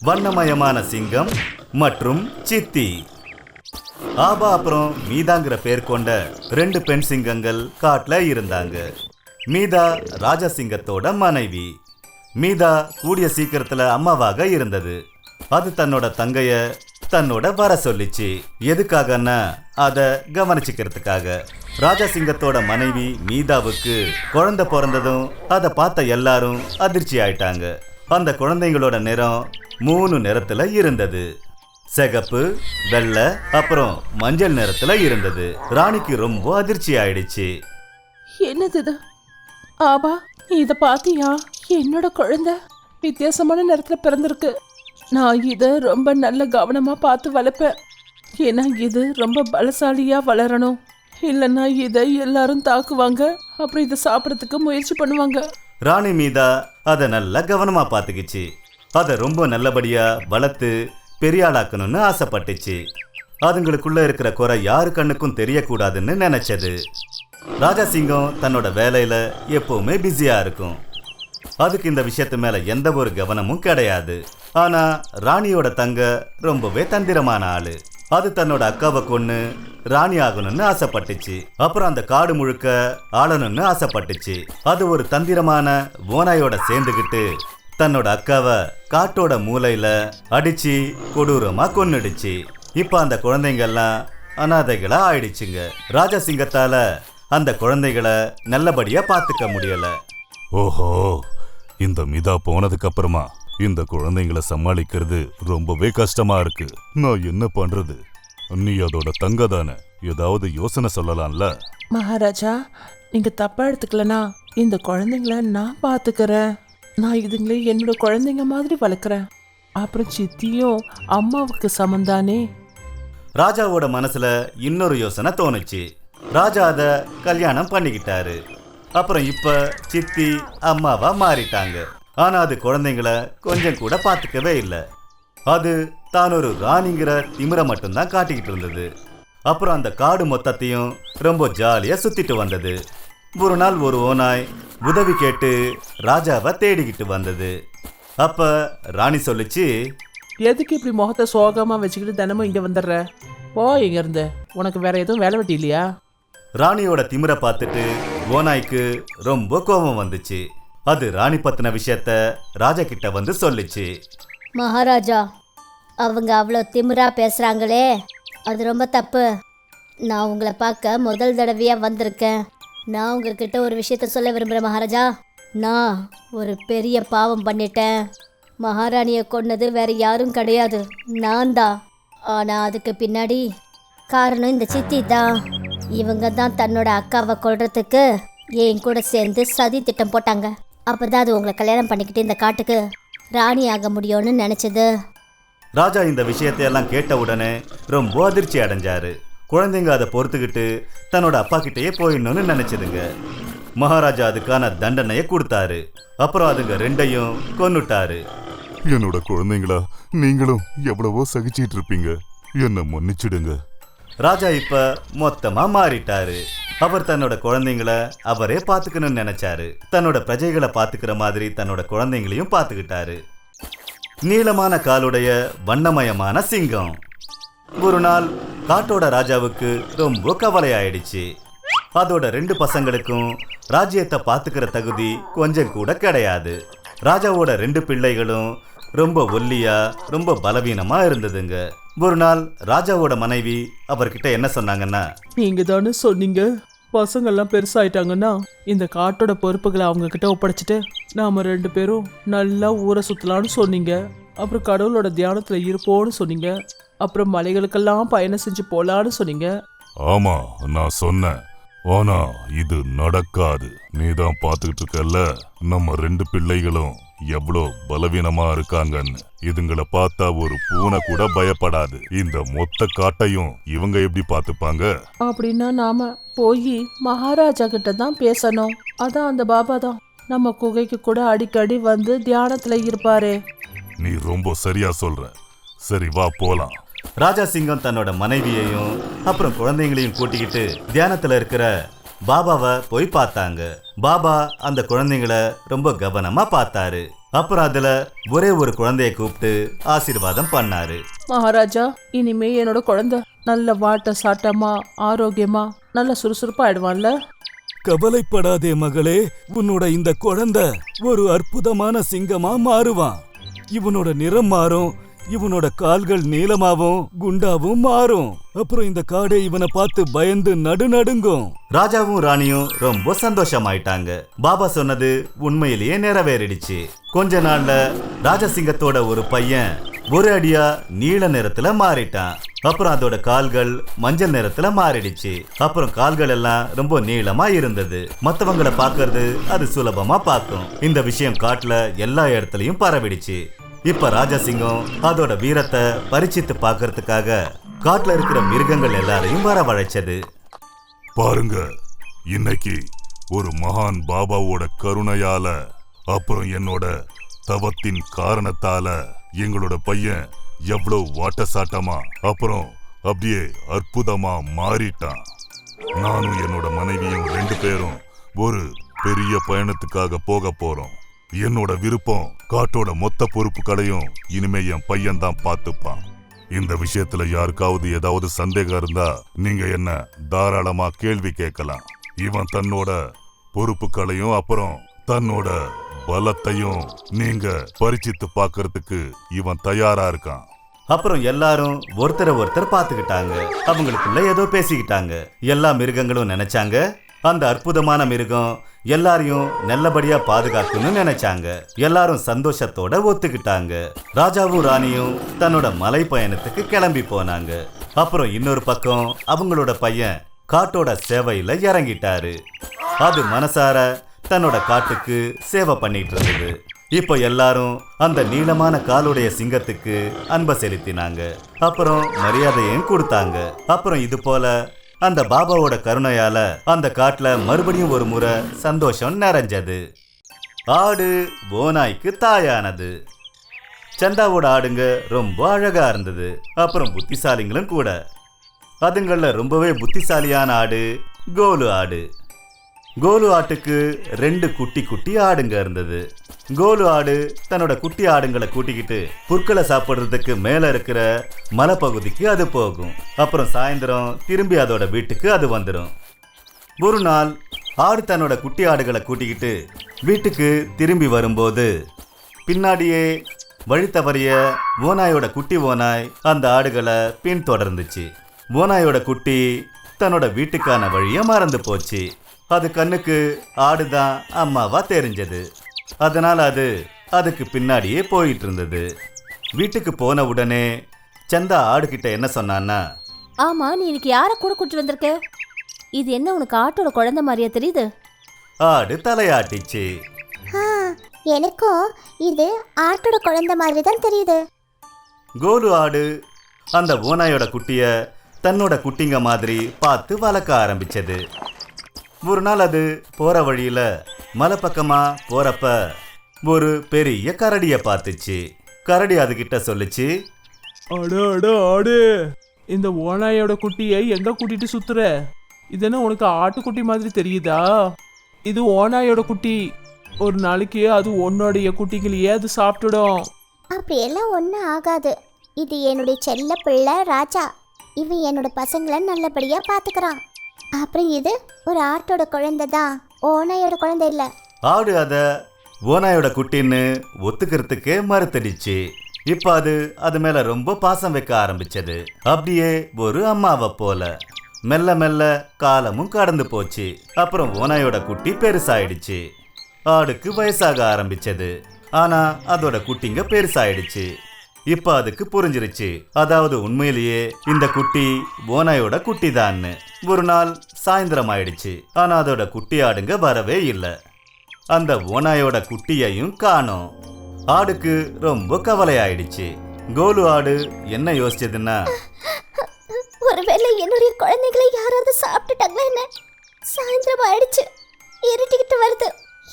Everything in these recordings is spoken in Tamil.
வண்ணமயமான சிங்கம் மற்றும் சித்தி. ஆபா அப்புறம் மீதாங்கிற பேர் கொண்ட 2 பெண் சிங்கங்கள் காட்டுல இருந்தாங்க. மீதா ராஜா சிங்கத்தோட மனைவி. மீதா கூடிய சீக்கிரத்துல அம்மாவாக இருந்தது. அது தன்னோட தங்கைய தன்னோட வர சொல்லிச்சு. எதுக்காகன்னா அத கவனிச்சுக்கிறதுக்காக. ராஜா சிங்கத்தோட மனைவி மீதாவுக்கு குழந்தை பிறந்ததும் அதை பார்த்த எல்லாரும் அதிர்ச்சி ஆயிட்டாங்க. அந்த குழந்தைங்களோட நிறம் 3 நிறத்துல இருந்தது. சிகப்பு, வெள்ளை அப்புறம் மஞ்சள் நிறத்துல இருந்தது. ராணிக்கு ரொம்ப அதிர்ச்சி ஆயிடுச்சு. என்னது இது? ஆபா, இத பாத்தியா? என்னோட குழந்தை வித்தியாசமான நேரத்துல பிறந்திருக்கு. நான் இத ரொம்ப நல்ல கவனமா பார்த்து வளர்ப்பேன். ஏன்னா இது ரொம்ப பலசாலியா வளரணும். இல்லைன்னா இதை எல்லாரும் தாக்குவாங்க, அப்புறம் இதை சாப்பிட்றதுக்கு முயற்சி பண்ணுவாங்க. ராணி மீதா அதை நல்லா கவனமா பார்த்துக்கிச்சு. அதை ரொம்ப நல்லபடியா வளர்த்து பெரிய ஆளாக்கணும்னு ஆசைப்பட்டுச்சு. அதுங்களுக்குள்ள இருக்கிற குறை யாரு கண்ணுக்கும் தெரியக்கூடாதுன்னு நினைச்சது. ராஜா சிங்கம் தன்னோட வேலையில எப்பவுமே பிஸியா இருக்கும். அதுக்கு இந்த விஷயத்து மேல எந்த ஒரு கவனமும் கிடையாது. ஆனா ராணியோட தங்க ரொம்பவே தந்திரமான ஆளு. அது தன்னோட அக்காவை கொன்னு ராணி ஆகணும்னு ஆசைப்பட்டுச்சு. அப்புறம் அந்த காடு முழுக்க ஆளணும்னு ஆசைப்பட்டுச்சு. அது ஒரு தந்திரமான ஓனாயோட சேர்ந்துகிட்டு தன்னோட அக்காவை காட்டோட மூலையில அடிச்சு கொடூரமா கொன்னுடுச்சு. இப்ப அந்த குழந்தைங்கெல்லாம் அனாதைகளா ஆயிடுச்சுங்க. ராஜா சிங்கத்தால அந்த குழந்தைகளை நல்லபடியா பார்த்துக்க முடியல. ஓஹோ, இந்த மிதா போனதுக்கு அப்புறமா இந்த குழந்தைங்களை சமாளிக்கிறது ரொம்பவே கஷ்டமா இருக்கு. நான் என்ன பண்றது? நீ அதோட தங்க தானே, ஏதாவது யோசனை சொல்லலாம்ல? மகாராஜா, நீங்க தப்பா எடுத்துக்கலனா இந்த குழந்தைங்கள நான் பாத்துக்கிறேன். நான் இதுங்களே என்னோட குழந்தைங்க மாதிரி வளர்க்குறேன். அப்புறம் சித்தியும் அம்மாவுக்கு சமந்தானே. ராஜாவோட மனசுல இன்னொரு யோசனை தோணுச்சு. ராஜா அத கல்யாணம் பண்ணிக்கிட்டாரு. அப்புறம் இப்ப சித்தி அம்மாவா மாறிட்டாங்க. ஆனா அது குழந்தைங்கள கொஞ்சம் கூட பார்த்துக்கவே இல்லை. அது தான் ஒரு ராணிங்கிற திமிரை மட்டும்தான் காட்டிக்கிட்டு இருந்தது. அப்புறம் அந்த காடு மொத்தத்தையும் ரொம்ப ஜாலியா சுத்திட்டு வந்தது. ஒரு நாள் ஒரு ஓநாய் உதவி கேட்டு ராஜாவை தேடிக்கிட்டு வந்தது. அப்ப ராணி சொல்லிச்சு, எதுக்கு இப்படி முகத்தை சோகமா வச்சுக்கிட்டு தினமும் இங்க வந்துடுற? போ இங்க இருந்து, உனக்கு வேற எதுவும் வேலை வெட்டி இல்லையா? ராணியோட திமிரை பார்த்துட்டு ஓநாய்க்கு ரொம்ப கோபம் வந்துச்சு. அது ராணி பத்தின விஷயத்த ராஜா கிட்ட வந்து சொல்லிச்சு. மகாராஜா, அவங்க அவ்வளோ திமிரா பேசுகிறாங்களே, அது ரொம்ப தப்பு. நான் உங்களை பார்க்க முதல் தடவையாக வந்திருக்கேன். நான் உங்ககிட்ட ஒரு விஷயத்த சொல்ல விரும்புகிறேன் மகாராஜா. நான் ஒரு பெரிய பாவம் பண்ணிட்டேன். மகாராணியை கொன்னது வேற யாரும் கிடையாது, நான் தான். ஆனால் அதுக்கு பின்னாடி காரணம் இந்த சித்தி தான். இவங்க தான் தன்னோட அக்காவை கொல்றதுக்கு என் கூட சேர்ந்து சதி திட்டம் போட்டாங்க. அப்போதான் அது உங்களை கல்யாணம் பண்ணிக்கிட்டு இந்த காட்டுக்கு ராணி ஆக முடியும்னு நினைச்சது. ராஜா இந்த விஷயத்தையெல்லாம் கேட்ட உடனே ரொம்ப அதிர்ச்சி அடைஞ்சாரு. குழந்தைங்க அதை பொறுத்துக்கிட்டு தன்னோட அப்பா கிட்டேயே போயிடணும்னு நினைச்சதுங்க. மகாராஜா அதுக்கான தண்டனையை கொடுத்தாரு. அப்புறம் அதுங்க 2ஐயும் கொன்னுட்டாரு. என்னோட குழந்தைங்களா, நீங்களும் எவ்வளவோ சகிச்சிட்டு இருப்பீங்க, என்ன மன்னிச்சிடுங்க. ராஜா இப்ப மொத்தமா மாறிட்டாரு. அவர் தன்னோட குழந்தைங்களை அவரே பார்த்துக்கணும்னு நினைச்சாரு. தன்னோட பிரஜைகளை பார்த்துக்கிற மாதிரி தன்னோட குழந்தைங்களையும் பார்த்துக்கிட்டாரு. நீளமான காலுடைய வண்ணமயமான சிங்கம். ஒரு நாள் காட்டோட ராஜாவுக்கு ரொம்ப கவலை ஆயிடுச்சு. அதோட 2 பசங்களுக்கும் ராஜ்யத்தை பார்த்துக்கிற தகுதி கொஞ்சம் கூட கிடையாது. ராஜாவோட 2 பிள்ளைகளும் ரொம்ப ஒல்லியா ரொம்ப பலவீனமா இருந்ததுங்க. ஒரு நாள் ராஜாவோட மனைவி அவர்கிட்ட என்ன சொன்னாங்கன்னா, நீங்க தானே சொன்னீங்க பசங்கள்லாம் பெருசாயிட்டாங்கன்னா இந்த காட்டோட பொறுப்புகளை அவங்க கிட்ட ஒப்படைச்சிட்டு நாம 2 பேரும் நல்லா ஊரை சுத்தலாம்னு சொன்னீங்க. அப்புறம் கடவுளோட தியானத்துல இருப்போம்னு சொன்னீங்க. அப்புறம் மலைகளுக்கெல்லாம் பயணம் செஞ்சு போலான்னு சொன்னீங்க. ஆமா, நான் சொன்னேன். ஆனா இது நடக்காது. நீதான் பார்த்துக்கிட்டு இருக்கல்ல, நம்ம 2 பிள்ளைகளும் எவ்வளோ பலவீனமா இருக்காங்கன்னு. இதுங்களை பார்த்தா ஒரு பூனை கூட பயப்படாது. இந்த மொத்த காட்டையும் இவங்க எப்படி பார்த்துப்பாங்க? அப்படின்னா நாம போய் மகாராஜா கிட்ட தான் பேசணும். அதான் அந்த பாபா தான் நம்ம குகைக்கு கூட அடிக்கடி வந்து தியானத்துல இருப்பாரு. நீ ரொம்ப சரியா சொல்ற. சரி, வா போலாம். ராஜா சிங்கம் தன்னோட மனைவியையும் அப்புறம் குழந்தைங்களையும் கூட்டிக்கிட்டு தியானத்துல இருக்கிற பாபாவை போய் பார்த்தாங்க. பாபா அந்த குழந்தைங்களை ரொம்ப கவனமா பார்த்தாரு. அப்புறம் அதுல ஒரே ஒரு குழந்தைய கூப்பிட்டு ஆசீர்வாதம் பண்ணாரு. மகாராஜா, இனிமே என்னோட குழந்தை நல்ல வாட்ட சாட்டமா ஆரோக்கியமா நல்ல சுறுசுறுப்பா ஆயிடுவான்ல? கவலைப்படாதே மகளே, உன்னோட இந்த குழந்தை ஒரு அற்புதமான சிங்கமா மாறுவான். இவனோட நிறம் மாறும், இவனோட கால்கள் நீளமாவும் குண்டாவும் மாறும். அப்புறம் இந்த காடே இவனை பார்த்து பயந்து நடுநடுங்கும். ராஜாவும் ராணியும் ரொம்ப சந்தோஷமாயிட்டாங்க. பாபா சொன்னது உண்மையிலேயே நிறைவேறிடுச்சு. கொஞ்ச நாள்ல ராஜசிங்கத்தோட ஒரு பையன் ஒரு அடியா நீல நிறத்துல மாறிட்டான். அப்புறம் அதோட கால்கள் மஞ்சள் நிறத்துல மாறிடுச்சு. அப்புறம் கால்கள் எல்லாம் ரொம்ப நீளமா இருந்தது. மத்தவங்களை பாக்குறது அது சுலபமா பார்க்கும். இந்த விஷயம் காட்டுல எல்லா இடத்துலயும் பரவிடுச்சு. இப்ப ராஜசிங்கம் அதோட வீரத்தை பரிச்சித்து பாக்குறதுக்காக காட்டுல இருக்கிற மிருகங்கள் எல்லாரையும் வரவழைச்சது. பாருங்க, இன்னைக்கு ஒரு மகான் பாபாவோட கருணையால அப்புறம் என்னோட தவத்தின் காரணத்தால எங்களோட பையன் எவ்வளவு வாட்டசாட்டமா அப்புறம் அப்படியே அற்புதமா மாறிட்டான். நானும் என்னோட மனைவியும் 2 பேரும் ஒரு பெரிய பயணத்துக்காக போக போறோம். என்னோட விருப்பம் காட்டோட மொத்த பொறுப்புகளையும் இனிமே என் பையன் தான் பார்த்துப்பான். இந்த விஷயத்துல யாருக்காவது ஏதாவது சந்தேகம் இருந்தா நீங்க என்ன தாராளமா கேள்வி கேட்கலாம். இவன் தன்னோட பொறுப்புகளையும் அப்புறம் தன்னோட பலத்தையும் நீங்க பரிச்சித்து பார்க்கறதுக்கு இவன் தயாரா இருக்கான். அப்புறம் எல்லாரும் ஒருத்தரை பார்த்துக்கிட்டாங்க. அவங்களுக்குள்ள ஏதோ பேசிக்கிட்டாங்க. எல்லா மிருகங்களும் நினைச்சாங்க அந்த அற்புதமான மிருகம் எல்லாரையும் நல்லபடியா பாதுகாக்கணும்னு நினைச்சாங்க. எல்லாரும் சந்தோஷத்தோட ஒத்துக்கிட்டாங்க. ராஜாவும் ராணியும் தன்னோட மலை பயணத்துக்கு கிளம்பி போனாங்க. அப்புறம் இன்னொரு பக்கம் அவங்களோட பையன் காட்டோட சேவையில இறங்கிட்டாரு. அது மனசார தன்னோட காட்டுக்கு சேவை பண்ணிட்டு இருந்தது. இப்ப எல்லாரும் அந்த நீளமான காலுடைய சிங்கத்துக்கு அன்பை செலுத்தினாங்க. அப்புறம் மரியாதையும் கொடுத்தாங்க. அப்புறம் இது போல அந்த பாபாவோட கருணையால அந்த காட்டுல மறுபடியும் ஒரு முறை சந்தோஷம் நிறைஞ்சது. ஆடு ஓநாய்க்கு தாயானது. சந்தாவோட ஆடுங்க ரொம்ப அழகா இருந்தது. அப்புறம் புத்திசாலிங்களும் கூட. அதுங்கள ரொம்பவே புத்திசாலியான ஆடு கோலு ஆடு. கோலு ஆட்டுக்கு 2 குட்டி ஆடுங்க இருந்தது. கோலு ஆடு தன்னோட குட்டி ஆடுங்களை கூட்டிக்கிட்டு புற்களை சாப்பிடுறதுக்கு மேல இருக்கிற மலைப்பகுதிக்கு அது போகும். அப்புறம் சாயந்தரம் திரும்பி அதோட வீட்டுக்கு அது வந்துடும். ஒரு நாள் ஆடு தன்னோட குட்டி ஆடுகளை கூட்டிக்கிட்டு வீட்டுக்கு திரும்பி வரும்போது பின்னாடியே வழி தவறிய ஓநாயோட குட்டி ஓநாய் அந்த ஆடுகளை பின்தொடர்ந்துச்சு. ஓநாயோட குட்டி தன்னோட வீட்டுக்கான வழியை மறந்து போச்சு. அது கண்ணுக்கு ஆடுதான் அம்மாவா தெரிஞ்சது. அதனால அது அதுக்கு பின்னாடியே போயிட்டு இருந்தது. வீட்டுக்கு போன உடனே சந்தா ஆடுகிட்ட என்ன சொன்னான்னா, ஆமா, நீ இன்னைக்கு யார கூட கூட்டிட்டு வந்திருக்க? இது என்ன உனக்கு ஆட்டோட குழந்தை மாதிரியா தெரியுது? ஆடு தலையாட்டிச்சு. எனக்கும் இது ஆட்டோட குழந்தை மாதிரி தான் தெரியுது. கோலு ஆடு அந்த ஓநாயோட குட்டிய தன்னோட குட்டிங்க மாதிரி பார்த்து வளர்க்க ஆரம்பிச்சது. ஒரு நாள் அது போற வழியில மலை பக்கமா போறப்ப ஒரு பெரிய கரடிய பார்த்துச்சு. கரடி அதுகிட்ட சொல்லுச்சு, ஆடு, இந்த ஓநாயோட குட்டியை எங்க கூட்டிட்டு சுத்துற? இது என்ன உனக்கு ஆட்டுக்குட்டி மாதிரி தெரியுதா? இது ஓநாயோட குட்டி. ஒரு நாளைக்கு அது உன்னோடைய குட்டிகளையே அது சாப்பிட்டுடும். அப்படியெல்லாம் ஒன்றும் ஆகாது. இது என்னுடைய செல்ல பிள்ளை ராஜா. இவன் என்னோட பசங்களை நல்லபடியா பார்த்துக்கிறான். அப்புறம் இது ஒரு ஆட்டோட குழந்தை தான், ஓநாயோட குழந்தை இல்லை. ஆடு அத ஓநாயோட குட்டின்னு ஒத்துக்கிறதுக்கே மறுத்தடிச்சு. இப்ப அது மேல ரொம்ப பாசம் வைக்க ஆரம்பிச்சது. அப்படியே ஒரு அம்மாவை போல. மெல்ல மெல்ல காலமும் கடந்து போச்சு. அப்புறம் ஓநாயோட குட்டி பெருசாயிடுச்சு. ஆடுக்கு வயசாக ஆரம்பிச்சது. ஆனா அதோட குட்டிங்க பெருசாயிடுச்சு. இப்ப அதுக்கு புரிஞ்சிருச்சு, அதாவது உண்மையிலேயே இந்த குட்டி ஓநாயோட குட்டி தான்னு. ஒரு நாள் சாயந்தரம் ஆயிடுச்சு. ஆனா அதோட குட்டி ஆடுங்க வரவே இல்லை. அந்த ஓநாயோட குட்டியையும் காணோம். ஆடுக்கு ரொம்ப கவலை ஆயிடுச்சு. கோலு ஆடு என்ன யோசிச்சதுன்னா, ஒருவேளை என்னுடைய குழந்தைகளை யாராவது சாப்பிட்டுட்டாங்களா என்ன? சாயந்தரம் ஆயிடுச்சு, இருட்டிக்கிட்டு வருது.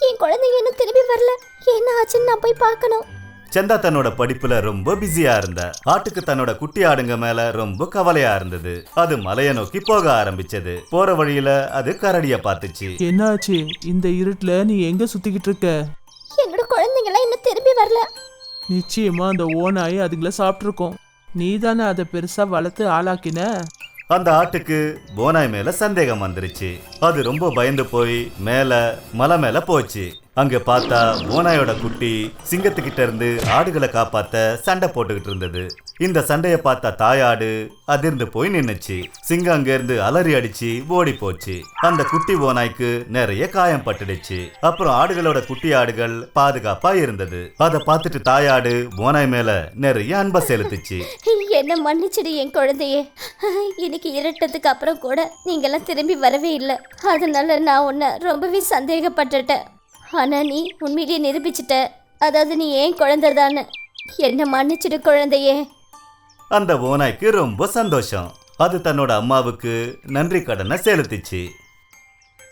என் குழந்தைங்க இன்னும் திரும்பி வரல. என்ன ஆச்சுன்னு நான் போய் பார்க்கணும். சந்தா தன்னோட படிப்புல ரொம்ப பிஸியா இருந்தா. ஆட்டுக்கு தன்னோட குட்டி ஆடுங்க மேல ரொம்ப கவலையா இருந்தது. அது மலையை நோக்கி போக ஆரம்பிச்சது. போற வழியில அது கரடிய பார்த்துச்சு. என்னாச்சு? இந்த இருட்டுல நீ எங்க சுத்திக்கிட்டு இருக்க? என்னோட குழந்தைங்களாம் இன்னும் திரும்பி வரல. நிச்சயமா அந்த ஓநாய் அதுங்களை சாப்பிட்ருக்கோம். நீ தானே அதை பெருசா வளர்த்து ஆளாக்கின. அந்த ஆட்டுக்கு ஓநாய் மேல சந்தேகம் வந்துருச்சு. அது ரொம்ப பயந்து போய் மலை மேல போச்சு. அங்க பார்த்தா ஓநாயோட குட்டி சிங்கத்துக்கிட்ட இருந்து ஆடுகளை காப்பாத்த சண்டை போட்டுக்கிட்டு இருந்தது. இந்த சண்டையை பார்த்த தாயாடு அதிர்ந்து போய் நின்னுச்சு. சிங்கம் அங்க இருந்து அலறி அடிச்சு ஓடி போச்சு. அந்த குட்டி ஓநாய்க்கு நிறைய காயம் பட்டுடுச்சு. அப்புறம் ஆடுகளோட குட்டி ஆடுகள் பாதுகாப்பா இருந்தது. அதை பார்த்துட்டு தாயாடு ஓநாய் மேல நிறைய அன்பை செலுத்துச்சு. என்ன மன்னிச்சிடு என் குழந்தையே. இன்னைக்கு இருட்டதுக்கு அப்புறம் கூட நீங்கெல்லாம் திரும்பி வரவே இல்லை. அதனால நான் உன்னை ரொம்பவே சந்தேகப்பட்டுட்டேன். ஆனால் நீ உண்மையிலேயே நிரூபிச்சிட்ட. அதாவது நீ ஏன் குழந்தைதான்னு. என்ன மன்னிச்சிடு குழந்தையே. அந்த ஓநாய்க்கு ரொம்ப சந்தோஷம். அது தன்னோட அம்மாவுக்கு நன்றி கடனை செலுத்திச்சு.